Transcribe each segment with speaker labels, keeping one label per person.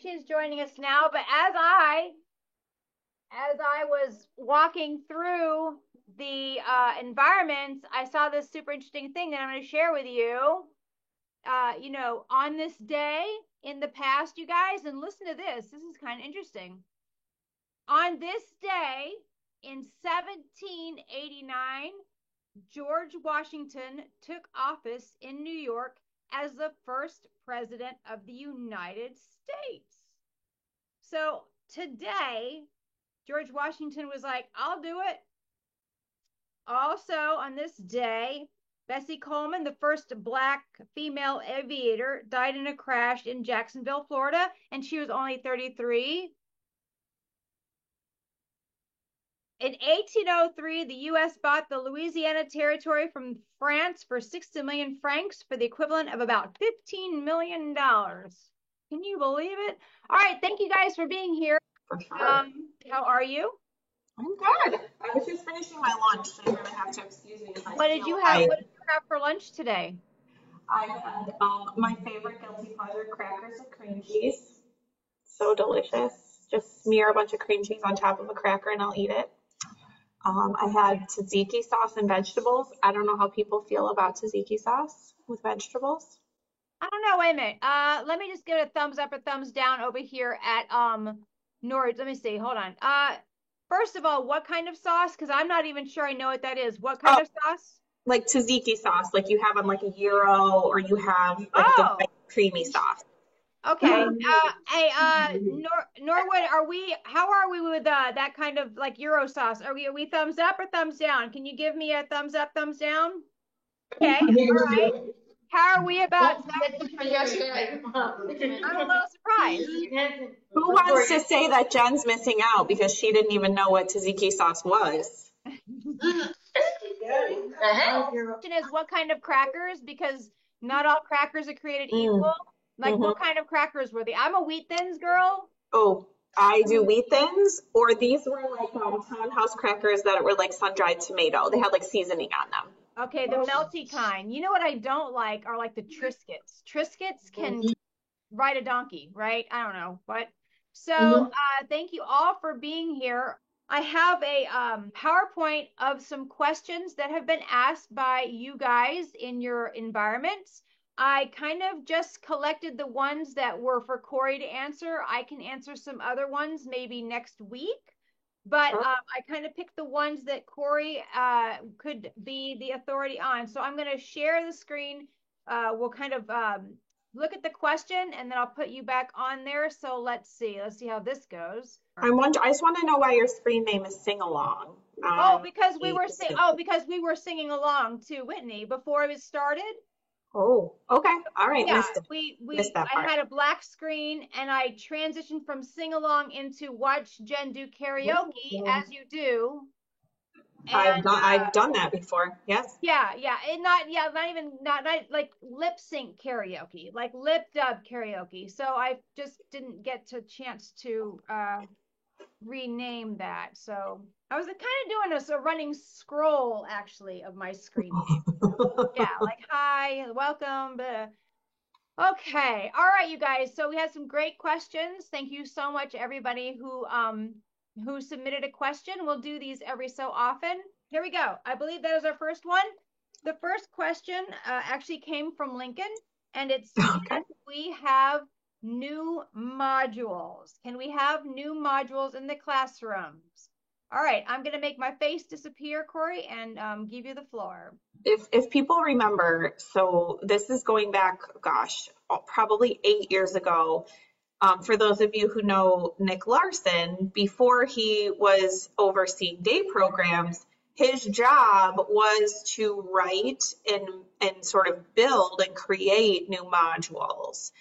Speaker 1: she's joining us now. But as I was walking through the environments, I saw this super interesting thing that I'm going to share with you. On this day in the past, you guys, and listen to this. This is kind of interesting. On this day in 1789, George Washington took office in New York as the first president of the United States. So today, George Washington was like, I'll do it. Also, on this day, Bessie Coleman, the first Black female aviator, died in a crash in Jacksonville, Florida, and she was only 33. In 1803, the U.S. bought the Louisiana Territory from France for 60 million francs for the equivalent of about $15 million. Can you believe it? All right, thank you guys for being here.
Speaker 2: For sure.
Speaker 1: How are you?
Speaker 2: I'm good. I was just finishing my lunch, so you're gonna have to excuse me if I
Speaker 1: What did you have for lunch today?
Speaker 2: I had my favorite guilty pleasure, crackers with cream cheese. So delicious. Just smear a bunch of cream cheese on top of a cracker and I'll eat it. I had tzatziki sauce and vegetables. I don't know how people feel about tzatziki sauce with vegetables.
Speaker 1: I don't know. Wait a minute. Let me just give it a thumbs up or thumbs down over here at Nord. Let me see. Hold on. First of all, what kind of sauce? Because I'm not even sure I know what that is. What kind of sauce?
Speaker 2: Like tzatziki sauce, like you have on like a gyro, or you have like the white creamy sauce.
Speaker 1: Okay. Hey, Norwood, how are we with that kind of like gyro sauce? Are we thumbs up or thumbs down? Can you give me a thumbs up, thumbs down? Okay. All right. How are we about that? I'm a little surprised.
Speaker 2: Who wants to say that Jen's missing out because she didn't even know what tzatziki sauce was?
Speaker 1: Question is what kind of crackers? Because not all crackers are created equal. Like what kind of crackers were they? I'm a Wheat Thins girl.
Speaker 2: Oh, I do Wheat Thins, or these were like Townhouse crackers that were like sun-dried tomato. They had like seasoning on them.
Speaker 1: Okay, the melty kind. You know what I don't like are like the Triscuits. Triscuits can ride a donkey, right? I don't know. But so thank you all for being here. I have a PowerPoint of some questions that have been asked by you guys in your environments. I kind of just collected the ones that were for Corey to answer. I can answer some other ones maybe next week. But I kind of picked the ones that Corey could be the authority on. So I'm going to share the screen. We'll kind of look at the question, and then I'll put you back on there. So let's see how this goes.
Speaker 2: I just want to know why your screen name is Sing Along.
Speaker 1: Because we were singing along to Whitney before it started.
Speaker 2: Oh, okay. All right.
Speaker 1: Yeah,
Speaker 2: missed that part.
Speaker 1: I had a black screen and I transitioned from sing along into watch Jen do karaoke as you do.
Speaker 2: And, I've done that before. Yes.
Speaker 1: Yeah. And not like lip sync karaoke, like lip dub karaoke. So I just didn't get a chance to rename that. So I was kind of doing a running scroll actually of my screen name. Yeah, like hi, welcome. Okay, all right, you guys. So we had some great questions. Thank you so much, everybody who submitted a question. We'll do these every so often. Here we go. I believe that is our first one. The first question actually came from Lincoln, and it's can we have new modules? Can we have new modules in the classrooms? All right, I'm going to make my face disappear, Corey, and give you the floor.
Speaker 2: If people remember, so this is going back, gosh, probably 8 years ago. For those of you who know Nick Larson, before he was overseeing day programs, his job was to write and sort of build and create new modules.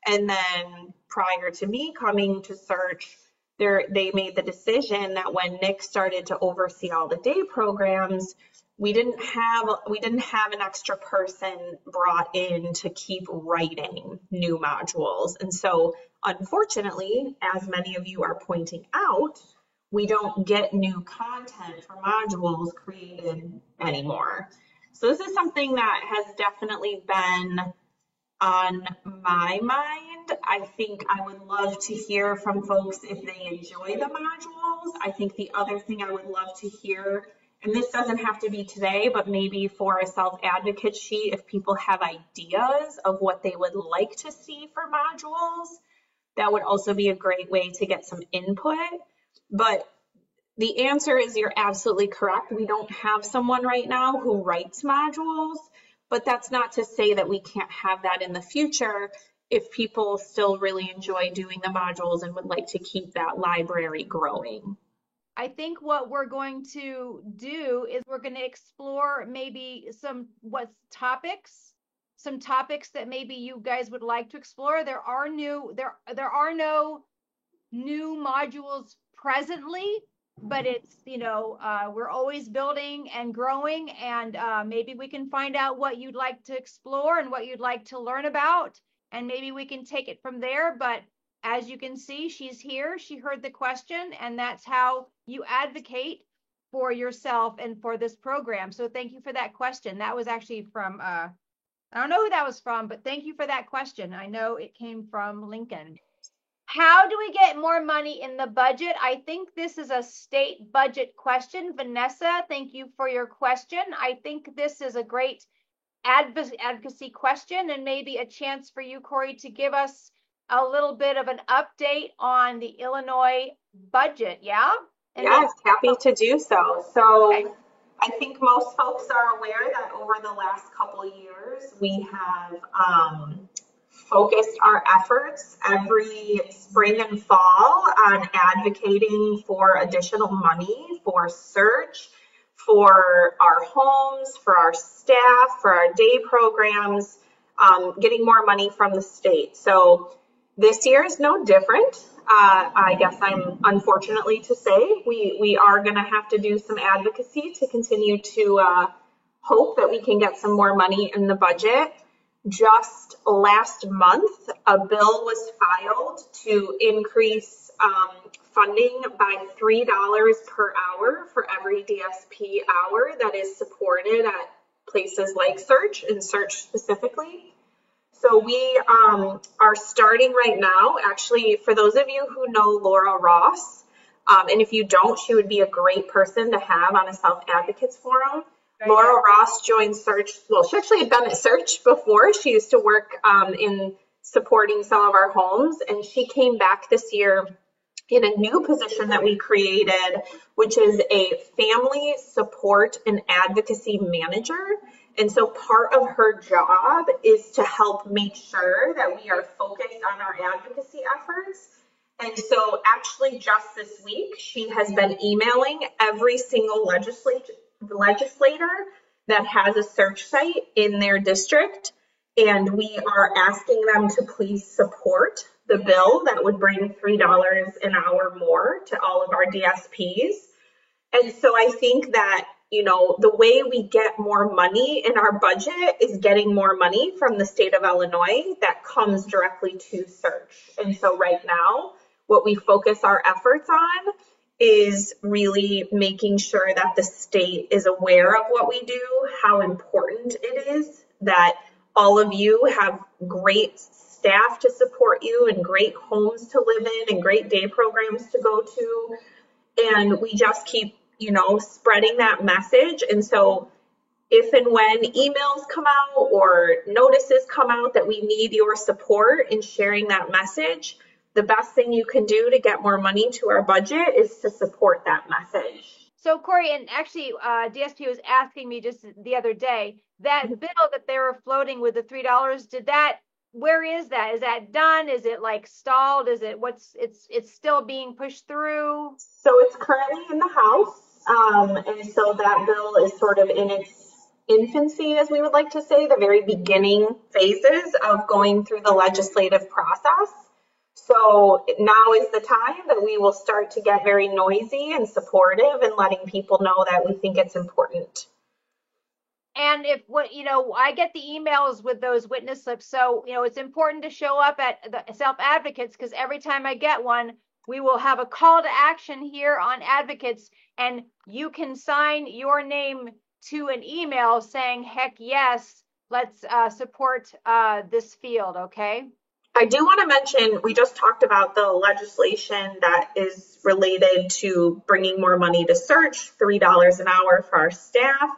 Speaker 2: And then prior to me coming to Search, they made the decision that when Nick started to oversee all the day programs, we didn't have an extra person brought in to keep writing new modules. And so unfortunately, as many of you are pointing out, we don't get new content for modules created anymore. So this is something that has definitely been on my mind I think I would love to hear from folks if they enjoy the modules. I think the other thing I would love to hear, and this doesn't have to be today, but maybe for a self-advocate sheet, if people have ideas of what they would like to see for modules, that would also be a great way to get some input. But the answer is you're absolutely correct. We don't have someone right now who writes modules, but that's not to say that we can't have that in the future if people still really enjoy doing the modules and would like to keep that library growing.
Speaker 1: I think what we're going to do is we're going to explore maybe some topics that maybe you guys would like to explore. There are no new modules presently, but it's, we're always building and growing, and maybe we can find out what you'd like to explore and what you'd like to learn about, and maybe we can take it from there. But as you can see, she's here, she heard the question, and that's how you advocate for yourself and for this program. So thank you for that question. That was actually from, I don't know who that was from, but thank you for that question. I know it came from Lincoln. How do we get more money in the budget? I think this is a state budget question. Vanessa, thank you for your question. I think this is a great advocacy question, and maybe a chance for you, Corey, to give us a little bit of an update on the Illinois budget. Yeah? And
Speaker 2: yes, happy to do so. So
Speaker 1: okay.
Speaker 2: I think most folks are aware that over the last couple of years, we have focused our efforts every spring and fall on advocating for additional money for search, for our homes, for our staff, for our day programs, getting more money from the state. So this year is no different. I guess I'm unfortunately to say we are going to have to do some advocacy to continue to hope that we can get some more money in the budget. Just last month, a bill was filed to increase funding by $3 per hour for every DSP hour that is supported at places like Search and Search specifically. So we are starting right now. Actually, for those of you who know Laura Ross, and if you don't, she would be a great person to have on a self-advocates forum. Laura Ross joined Search. Well, she actually had been at Search before. She used to work in supporting some of our homes, and she came back this year in a new position that we created, which is a family support and advocacy manager. And so part of her job is to help make sure that we are focused on our advocacy efforts. And so actually just this week, she has been emailing every single legislator that has a search site in their district. And we are asking them to please support the bill that would bring $3 an hour more to all of our DSPs. And so I think that, the way we get more money in our budget is getting more money from the state of Illinois that comes directly to Search. And so right now, what we focus our efforts on is really making sure that the state is aware of what we do, how important it is, that all of you have great staff to support you and great homes to live in and great day programs to go to. And we just keep, spreading that message. And so if and when emails come out or notices come out that we need your support in sharing that message, the best thing you can do to get more money to our budget is to support that message.
Speaker 1: So Corey, and actually DSP was asking me just the other day, that bill that they were floating with the $3, where is that? Is that done? Is it like stalled? Is it it's still being pushed through?
Speaker 2: So it's currently in the House. And so that bill is sort of in its infancy, as we would like to say, the very beginning phases of going through the legislative process. So now is the time that we will start to get very noisy and supportive and letting people know that we think it's important.
Speaker 1: And if I get the emails with those witness slips. So, it's important to show up at the self-advocates, because every time I get one, we will have a call to action here on advocates, and you can sign your name to an email saying, heck yes, let's support this field. Okay.
Speaker 2: I do want to mention, we just talked about the legislation that is related to bringing more money to search, $3 an hour for our staff.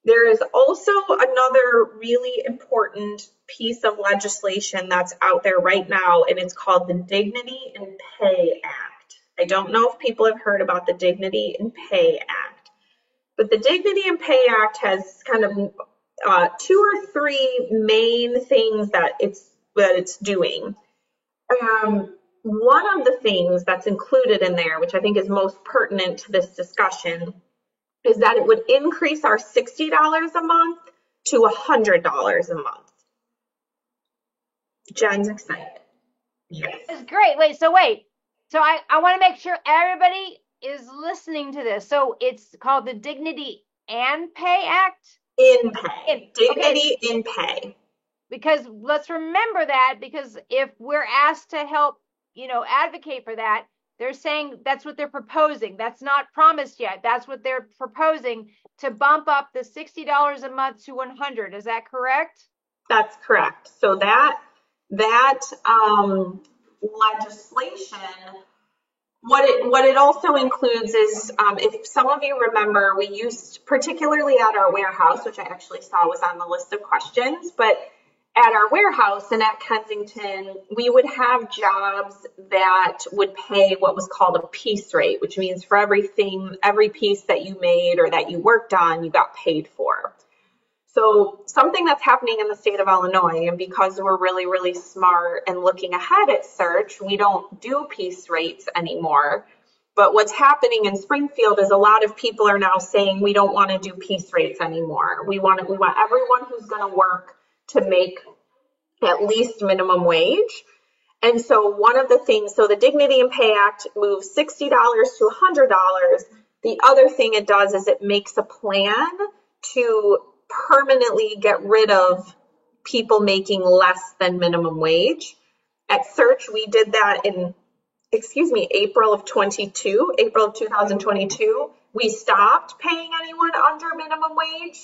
Speaker 2: There is also another really important piece of legislation that's out there right now, and it's called the Dignity and Pay Act. I don't know if people have heard about the Dignity and Pay Act, but the Dignity and Pay Act has kind of two or three main things that it's doing. One of the things that's included in there, which I think is most pertinent to this discussion, is that it would increase our $60 a month to $100 a month. Jen's excited. Yes.
Speaker 1: It's great. Wait. So I want to make sure everybody is listening to this. So it's called the Dignity and Pay Act?
Speaker 2: In pay. Dignity in pay.
Speaker 1: Because let's remember that, because if we're asked to help, advocate for that, they're saying that's what they're proposing. That's not promised yet. That's what they're proposing, to bump up the $60 a month to $100. Is that correct?
Speaker 2: That's correct. So that legislation, what it also includes is, if some of you remember, we used, particularly at our warehouse, which I actually saw was on the list of questions, but at our warehouse and at Kensington, we would have jobs that would pay what was called a piece rate, which means for every piece that you made or that you worked on, you got paid for. So something that's happening in the state of Illinois, and because we're really, really smart and looking ahead at search, we don't do piece rates anymore. But what's happening in Springfield is a lot of people are now saying we don't want to do piece rates anymore. We want everyone who's going to work to make at least minimum wage. And so one of the things, so the Dignity and Pay Act moves $60 to $100. The other thing it does is it makes a plan to permanently get rid of people making less than minimum wage. At Search, we did that in, April of 2022. We stopped paying anyone under minimum wage,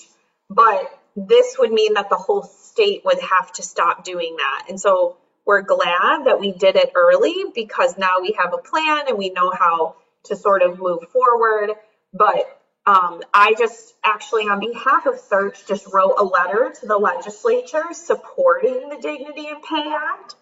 Speaker 2: but this would mean that the whole state would have to stop doing that. And so we're glad that we did it early, because now we have a plan and we know how to sort of move forward. But I just actually, on behalf of Search, just wrote a letter to the legislature supporting the Dignity and Pay Act,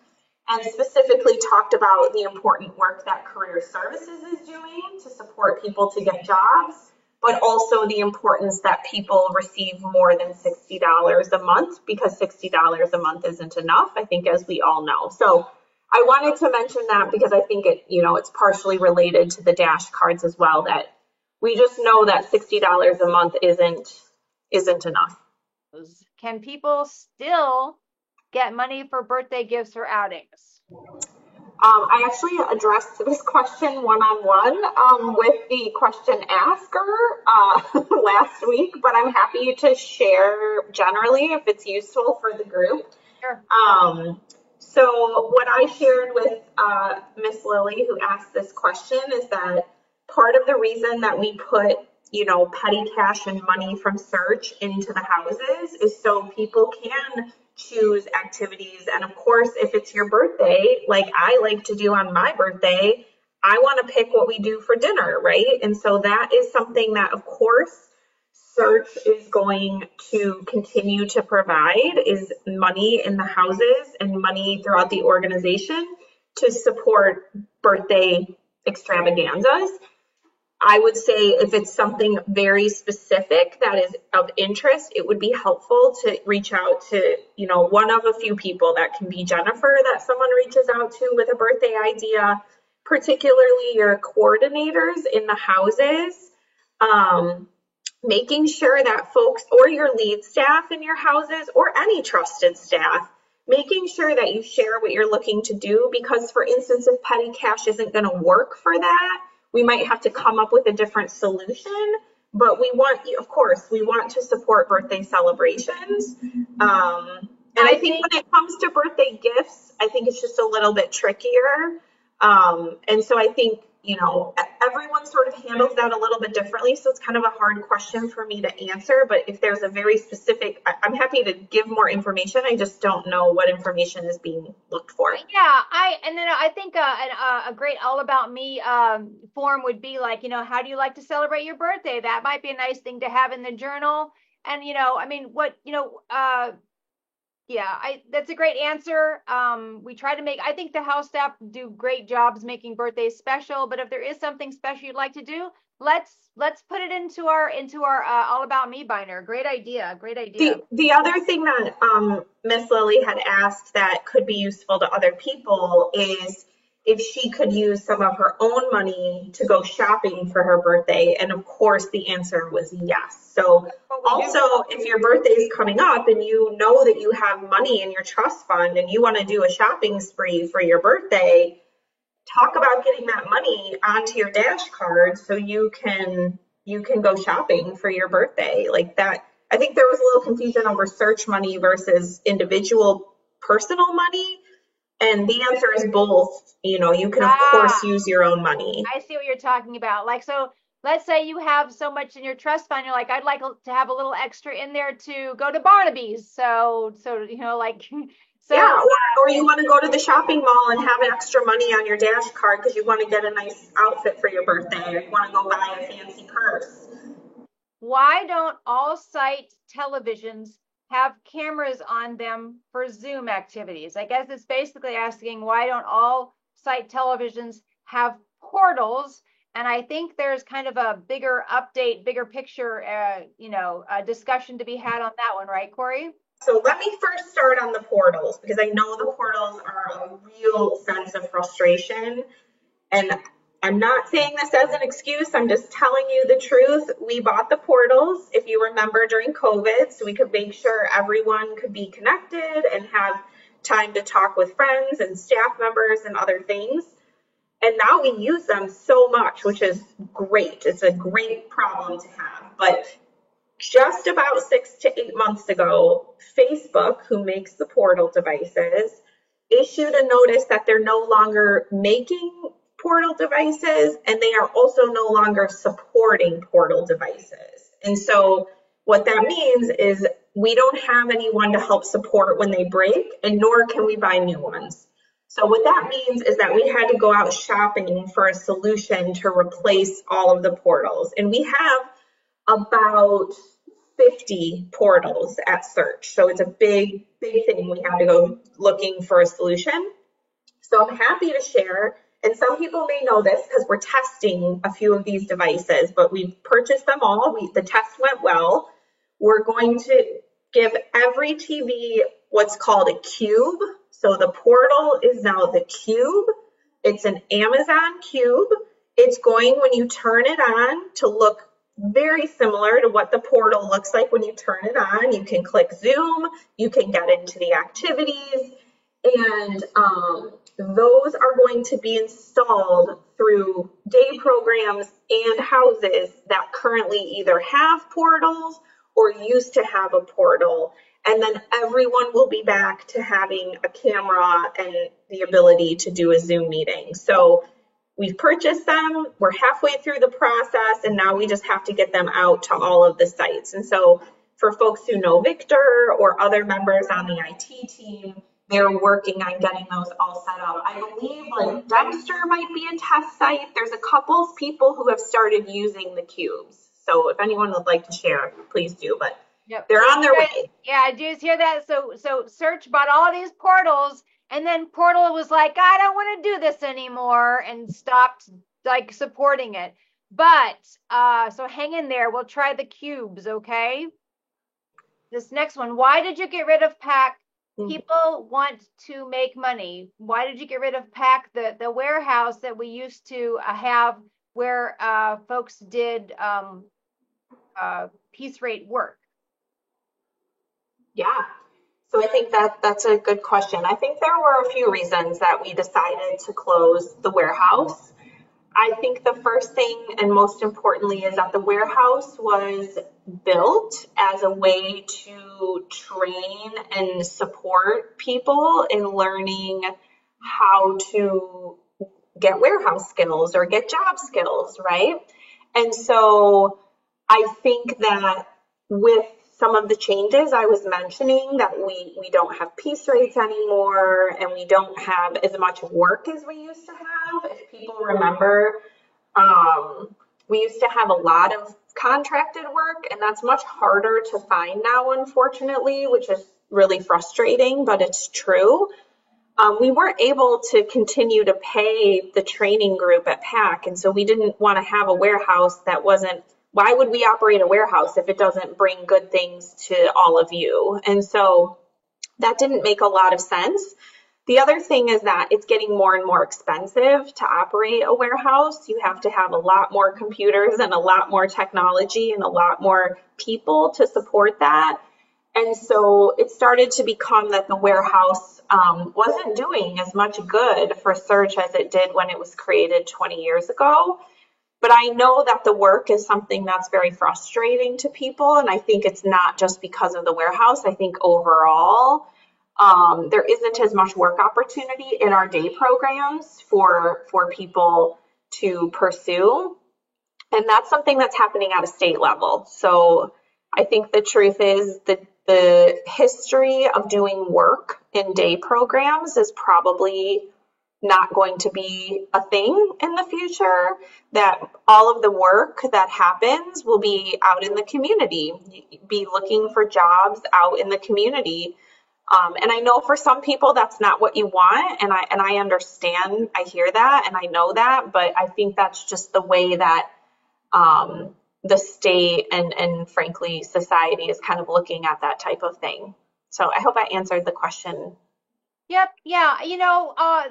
Speaker 2: and specifically talked about the important work that Career Services is doing to support people to get jobs, but also the importance that people receive more than $60 a month, because $60 a month isn't enough, I think, as we all know. So I wanted to mention that because I think it's partially related to the Dash cards as well, that we just know that $60 a month isn't enough.
Speaker 1: Can people still get money for birthday gifts or outings?
Speaker 2: I actually addressed this question one-on-one with the question asker last week, but I'm happy to share generally if it's useful for the group.
Speaker 1: Sure.
Speaker 2: So what I shared with Miss Lily, who asked this question, is that part of the reason that we put, petty cash and money from Search into the houses is so people can choose activities. And of course, if it's your birthday, like I like to do on my birthday, I want to pick what we do for dinner, right? And so that is something that, of course, Search is going to continue to provide, is money in the houses and money throughout the organization to support birthday extravaganzas. I would say if it's something very specific that is of interest, it would be helpful to reach out to, one of a few people. That can be Jennifer, that someone reaches out to with a birthday idea, particularly your coordinators in the houses, making sure that folks, or your lead staff in your houses, or any trusted staff, making sure that you share what you're looking to do, because for instance, if petty cash isn't going to work for that, we might have to come up with a different solution, but we want to support birthday celebrations. And I think when it comes to birthday gifts, I think it's just a little bit trickier. And so I think everyone sort of handles that a little bit differently. So it's kind of a hard question for me to answer. But if there's a very specific, I'm happy to give more information. I just don't know what information is being looked for.
Speaker 1: Yeah, I think a great all about me form would be like, how do you like to celebrate your birthday? That might be a nice thing to have in the journal. And I mean, yeah, that's a great answer. We try to I think the house staff do great jobs making birthdays special, but if there is something special you'd like to do, let's put it into our all about me binder. Great idea. Great idea.
Speaker 2: The other thing that Miss Lily had asked that could be useful to other people is if she could use some of her own money to go shopping for her birthday. And of course, the answer was yes. So also, if your birthday is coming up and you know that you have money in your trust fund and you want to do a shopping spree for your birthday, talk about getting that money onto your Dash card so you can go shopping for your birthday. Like that, I think there was a little confusion over search money versus individual personal money. And the answer is both. You can of course use your own money.
Speaker 1: I see what you're talking about. Like, so let's say you have so much in your trust fund, you're like, I'd like to have a little extra in there to go to Barnaby's. So like, so
Speaker 2: yeah, or you want to go to the shopping mall and have extra money on your Dash card because you want to get a nice outfit for your birthday, or you want to go buy a fancy purse.
Speaker 1: Why don't all site televisions have cameras on them for Zoom activities? I guess it's basically asking, why don't all site televisions have portals? And I think there's kind of a bigger update, bigger picture, discussion to be had on that one, right, Corey?
Speaker 2: So let me first start on the portals, because I know the portals are a real sense of frustration. And I'm not saying this as an excuse. I'm just telling you the truth. We bought the portals, if you remember, during COVID, so we could make sure everyone could be connected and have time to talk with friends and staff members and other things. And now we use them so much, which is great. It's a great problem to have. But just about 6 to 8 months ago, Facebook, who makes the portal devices, issued a notice that they're no longer making portal devices, and they are also no longer supporting portal devices. And so what that means is we don't have anyone to help support when they break, and nor can we buy new ones. So what that means is that we had to go out shopping for a solution to replace all of the portals. And we have about 50 portals at Search. So it's a big, big thing. We have to go looking for a solution. So I'm happy to share, and some people may know this because we're testing a few of these devices, but we've purchased them all. The test went well. We're going to give every TV what's called a cube. So the portal is now the cube. It's an Amazon cube. It's going, when you turn it on, to look very similar to what the portal looks like when you turn it on. You can click Zoom, you can get into the activities, and those are going to be installed through day programs and houses that currently either have portals or used to have a portal. And then everyone will be back to having a camera and the ability to do a Zoom meeting. So we've purchased them, we're halfway through the process, and now we just have to get them out to all of the sites. And so for folks who know Victor or other members on the IT team, they're working on getting those all set up. I believe like Dempster might be a test site. There's a couple of people who have started using the cubes. So if anyone would like to share, please do. But yep, they're on their way.
Speaker 1: Yeah, I do hear that. So Search bought all these portals, and then Portal was like, I don't want to do this anymore, and stopped like supporting it. But so hang in there. We'll try the cubes, okay? This next one. Why did you get rid of Pack? People want to make money. Why did you get rid of Pack, the warehouse that we used to have where folks did piece rate work?
Speaker 2: Yeah, so I think that's a good question. I think there were a few reasons that we decided to close the warehouse. I think the first thing and most importantly is that the warehouse was built as a way to train and support people in learning how to get warehouse skills or get job skills, right? And so I think that with some of the changes I was mentioning, that we don't have piece rates anymore and we don't have as much work as we used to have. If people remember, we used to have a lot of contracted work, and that's much harder to find now, unfortunately, which is really frustrating, but it's true. We weren't able to continue to pay the training group at PAC, and so we didn't want to have a warehouse that wasn't. Why would we operate a warehouse if it doesn't bring good things to all of you? And so that didn't make a lot of sense. The other thing is that it's getting more and more expensive to operate a warehouse. You have to have a lot more computers and a lot more technology and a lot more people to support that. And so it started to become that the warehouse wasn't doing as much good for search as it did when it was created 20 years ago. But I know that the work is something that's very frustrating to people. And I think it's not just because of the warehouse. I think overall, there isn't as much work opportunity in our day programs for people to pursue. And that's something that's happening at a state level. So I think the truth is that the history of doing work in day programs is probably not going to be a thing in the future, that all of the work that happens will be out in the community, be looking for jobs out in the community. And I know for some people that's not what you want, and I understand, I hear that, and I know that, but I think that's just the way that the state and frankly society is kind of looking at that type of thing. So I hope I answered the question.
Speaker 1: Yep, yeah,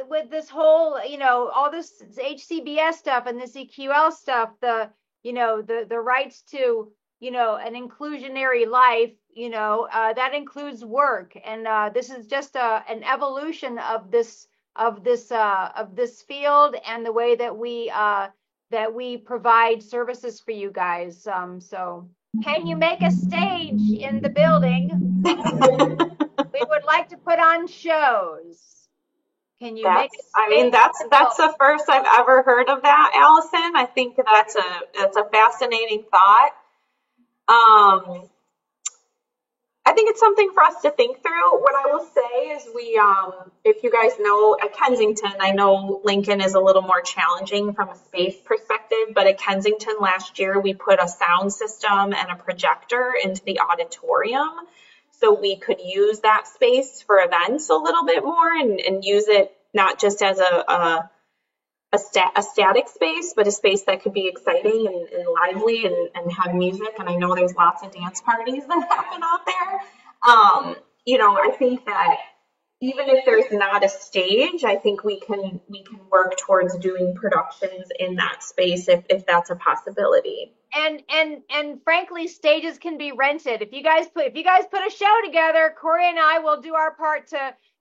Speaker 1: with this whole, all this HCBS stuff and this EQL stuff, the rights to, an inclusionary life, that includes work, and this is just an evolution of this field and the way that we provide services for you guys. So, can you make a stage in the building? We would like to put on shows. Can you make a stage?
Speaker 2: That's the first I've ever heard of that, Allison. I think that's a fascinating thought. I think it's something for us to think through. What I will say is if you guys know, at Kensington, I know Lincoln is a little more challenging from a space perspective, but at Kensington last year, we put a sound system and a projector into the auditorium. So we could use that space for events a little bit more and use it not just as a static space, but a space that could be exciting and lively and have music. And I know there's lots of dance parties that happen out there. I think that even if there's not a stage, I think we can work towards doing productions in that space if that's a possibility.
Speaker 1: And frankly, stages can be rented. If you guys put a show together, Corey and I will do our part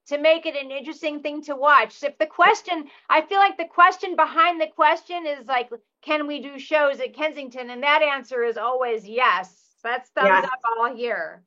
Speaker 1: to make it an interesting thing to watch. If I feel like the question behind the question is like, can we do shows at Kensington? And that answer is always yes. That's thumbs up all here.